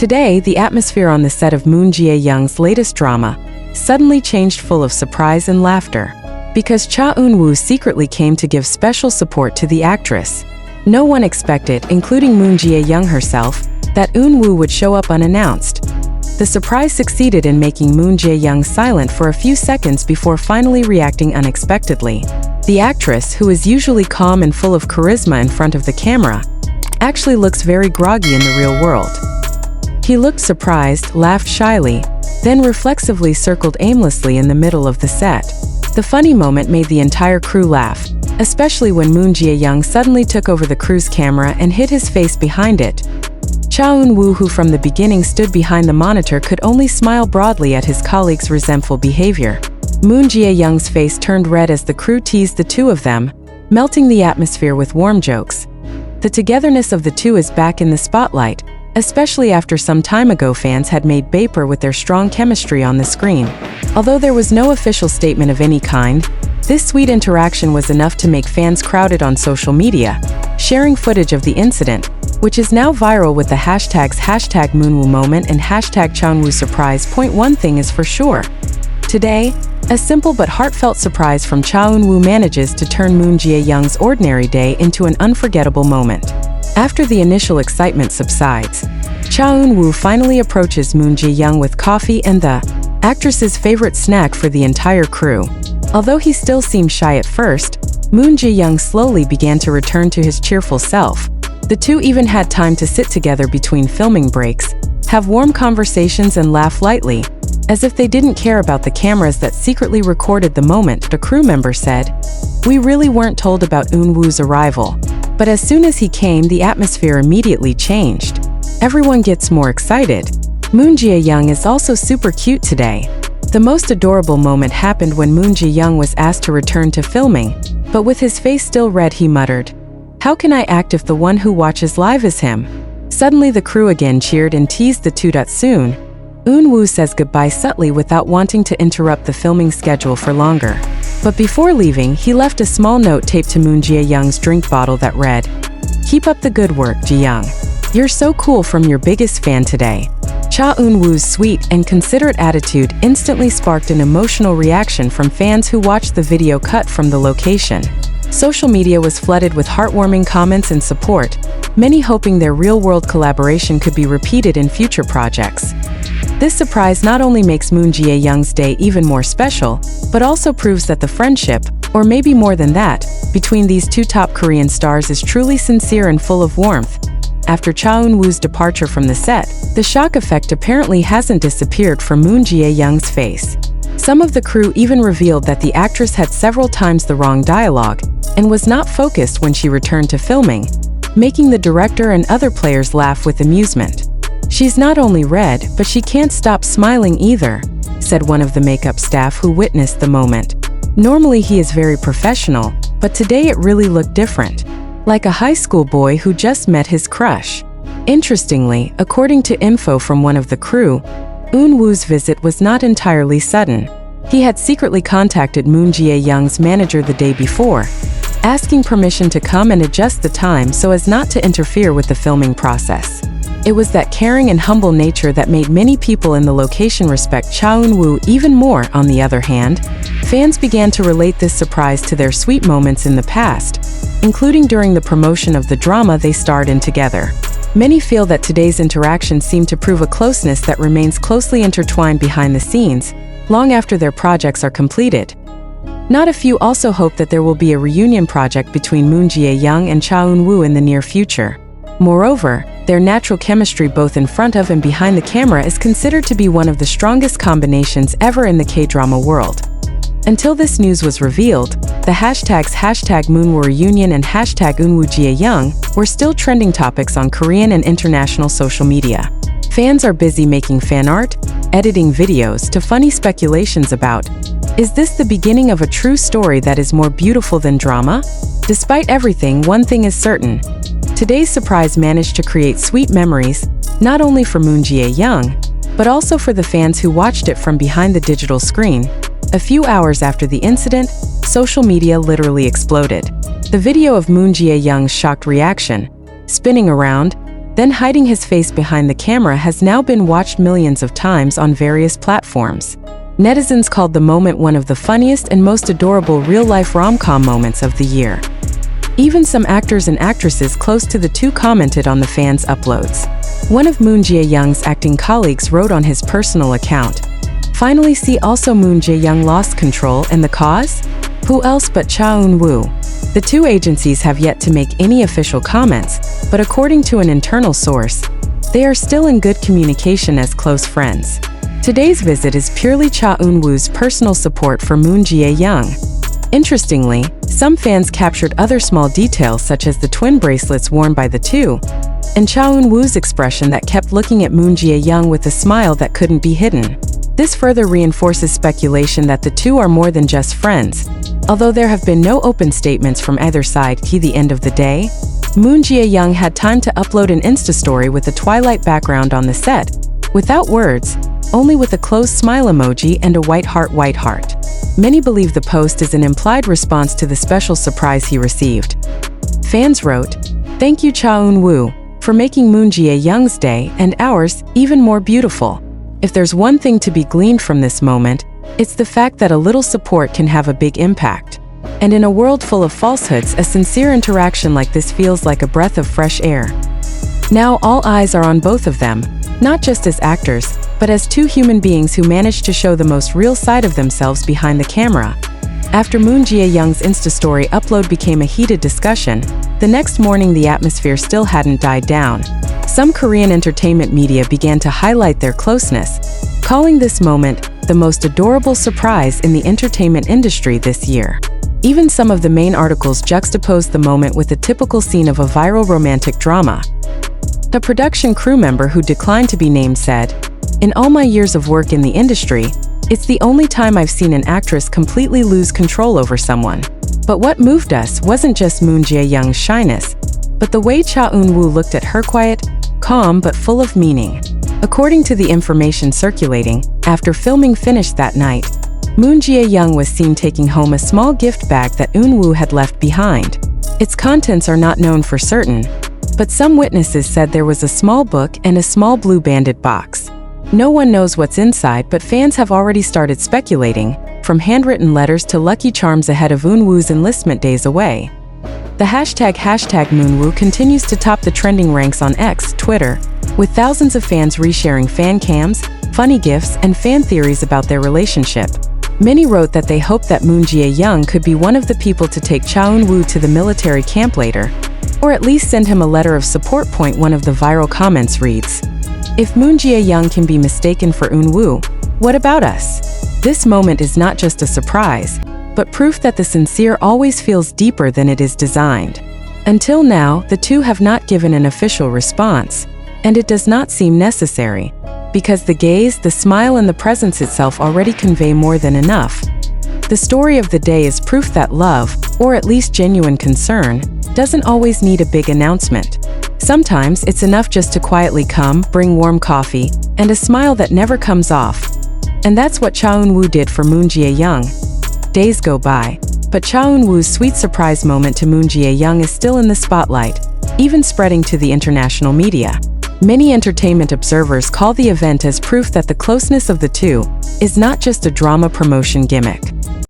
Today, the atmosphere on the set of Moon Jae-young's latest drama suddenly changed, full of surprise and laughter, because Cha Eun-woo secretly came to give special support to the actress. No one expected, including Moon Jae-young herself, that Eun-woo would show up unannounced. The surprise succeeded in making Moon Jae-young silent for a few seconds before finally reacting unexpectedly. The actress, who is usually calm and full of charisma in front of the camera, actually looks very groggy in the real world. He looked surprised, laughed shyly, then reflexively circled aimlessly in the middle of the set. The funny moment made the entire crew laugh, especially when Moon Jae-young suddenly took over the crew's camera and hid his face behind it. Cha Eun-woo, who from the beginning stood behind the monitor, could only smile broadly at his colleagues' resentful behavior. Moon Jae-young's face turned red as the crew teased the two of them, melting the atmosphere with warm jokes. The togetherness of the two is back in the spotlight, especially after some time ago fans had made vapor with their strong chemistry on the screen. Although there was no official statement of any kind, this sweet interaction was enough to make fans crowded on social media, sharing footage of the incident, which is now viral with the hashtags #MoonWooMoment and #ChaEunWooSurprise. One thing is for sure. Today, a simple but heartfelt surprise from Cha Eun-woo manages to turn Moon Jae-young's ordinary day into an unforgettable moment. After the initial excitement subsides, Cha Eun-woo finally approaches Moon Jae-young with coffee and the actress's favorite snack for the entire crew. Although he still seemed shy at first, Moon Jae-young slowly began to return to his cheerful self. The two even had time to sit together between filming breaks, have warm conversations and laugh lightly, as if they didn't care about the cameras that secretly recorded the moment. The crew member said, "We really weren't told about Eun-woo's arrival, but as soon as he came, the atmosphere immediately changed. Everyone gets more excited. Moon Jae-young is also super cute today." The most adorable moment happened when Moon Jae-young was asked to return to filming, but with his face still red he muttered, "How can I act if the one who watches live is him?" Suddenly the crew again cheered and teased the two. Soon, Eun-woo says goodbye subtly without wanting to interrupt the filming schedule for longer. But before leaving, he left a small note taped to Moon Jae-young's drink bottle that read, "Keep up the good work, Jae-young. You're so cool, from your biggest fan today." Cha Eun-woo's sweet and considerate attitude instantly sparked an emotional reaction from fans who watched the video cut from the location. Social media was flooded with heartwarming comments and support, many hoping their real-world collaboration could be repeated in future projects. This surprise not only makes Moon Jae-young's day even more special, but also proves that the friendship, or maybe more than that, between these two top Korean stars is truly sincere and full of warmth. After Cha Eun-woo's departure from the set, the shock effect apparently hasn't disappeared from Moon Jae-young's face. Some of the crew even revealed that the actress had several times the wrong dialogue and was not focused when she returned to filming, making the director and other players laugh with amusement. "She's not only red, but she can't stop smiling either," said one of the makeup staff who witnessed the moment. "Normally he is very professional, but today it really looked different. Like a high school boy who just met his crush." Interestingly, according to info from one of the crew, Eun-woo's visit was not entirely sudden. He had secretly contacted Moon Jae-young's manager the day before, asking permission to come and adjust the time so as not to interfere with the filming process. It was that caring and humble nature that made many people in the location respect Cha Eun-woo even more. On the other hand, fans began to relate this surprise to their sweet moments in the past, including during the promotion of the drama they starred in together. Many feel that today's interaction seemed to prove a closeness that remains closely intertwined behind the scenes, long after their projects are completed. Not a few also hope that there will be a reunion project between Moon Jae-young and Cha Eun-woo in the near future. Moreover, their natural chemistry both in front of and behind the camera is considered to be one of the strongest combinations ever in the K-drama world. Until this news was revealed, the hashtags #MoonWooReunion and #EunwooJaeyoung were still trending topics on Korean and international social media. Fans are busy making fan art, editing videos, to funny speculations about, is this the beginning of a true story that is more beautiful than drama? Despite everything, one thing is certain. Today's surprise managed to create sweet memories, not only for Moon Jae-young, but also for the fans who watched it from behind the digital screen. A few hours after the incident, social media literally exploded. The video of Moon Jae-young's shocked reaction, spinning around, then hiding his face behind the camera has now been watched millions of times on various platforms. Netizens called the moment one of the funniest and most adorable real-life rom-com moments of the year. Even some actors and actresses close to the two commented on the fans' uploads. One of Moon Jae-young's acting colleagues wrote on his personal account, "Finally see also Moon Jae-young lost control and the cause? Who else but Cha Eun-woo?" The two agencies have yet to make any official comments, but according to an internal source, they are still in good communication as close friends. Today's visit is purely Cha Eun-woo's personal support for Moon Jae-young. Interestingly, some fans captured other small details such as the twin bracelets worn by the two, and Cha Eun-woo's expression that kept looking at Moon Jae-young with a smile that couldn't be hidden. This further reinforces speculation that the two are more than just friends. Although there have been no open statements from either side to the end of the day, Moon Jae-young had time to upload an Insta story with a twilight background on the set, without words, only with a closed smile emoji and a white heart. Many believe the post is an implied response to the special surprise he received. Fans wrote, "Thank you Cha Eun-woo for making Moon Jae-young's day and ours even more beautiful." If there's one thing to be gleaned from this moment, it's the fact that a little support can have a big impact. And in a world full of falsehoods, a sincere interaction like this feels like a breath of fresh air. Now all eyes are on both of them, not just as actors, but as two human beings who managed to show the most real side of themselves behind the camera. After Moon Jae-young's Insta story upload became a heated discussion, the next morning the atmosphere still hadn't died down. Some Korean entertainment media began to highlight their closeness, calling this moment the most adorable surprise in the entertainment industry this year. Even some of the main articles juxtaposed the moment with a typical scene of a viral romantic drama. A production crew member who declined to be named said, "In all my years of work in the industry, it's the only time I've seen an actress completely lose control over someone." But what moved us wasn't just Moon Jae-young's shyness, but the way Cha Eun-woo looked at her, quiet, calm but full of meaning. According to the information circulating, after filming finished that night, Moon Jae-young was seen taking home a small gift bag that Eun-woo had left behind. Its contents are not known for certain, but some witnesses said there was a small book and a small blue banded box. No one knows what's inside, but fans have already started speculating, from handwritten letters to lucky charms ahead of Eun-woo's enlistment days away. The hashtag #Moonwoo continues to top the trending ranks on X, Twitter, with thousands of fans resharing fan cams, funny gifs, and fan theories about their relationship. Many wrote that they hoped that Moon Jae-young could be one of the people to take Cha Eun-woo to the military camp later, or at least send him a letter of support. One of the viral comments reads, "If Moon Jae-young can be mistaken for Eun-woo, what about us?" This moment is not just a surprise, but proof that the sincere always feels deeper than it is designed. Until now, the two have not given an official response, and it does not seem necessary, because the gaze, the smile, and the presence itself already convey more than enough. The story of the day is proof that love, or at least genuine concern, doesn't always need a big announcement. Sometimes it's enough just to quietly come, bring warm coffee, and a smile that never comes off. And that's what Cha Eun-woo did for Moon Jae-young. Days go by, but Cha Eun-woo's sweet surprise moment to Moon Jae-young is still in the spotlight, even spreading to the international media. Many entertainment observers call the event as proof that the closeness of the two is not just a drama promotion gimmick.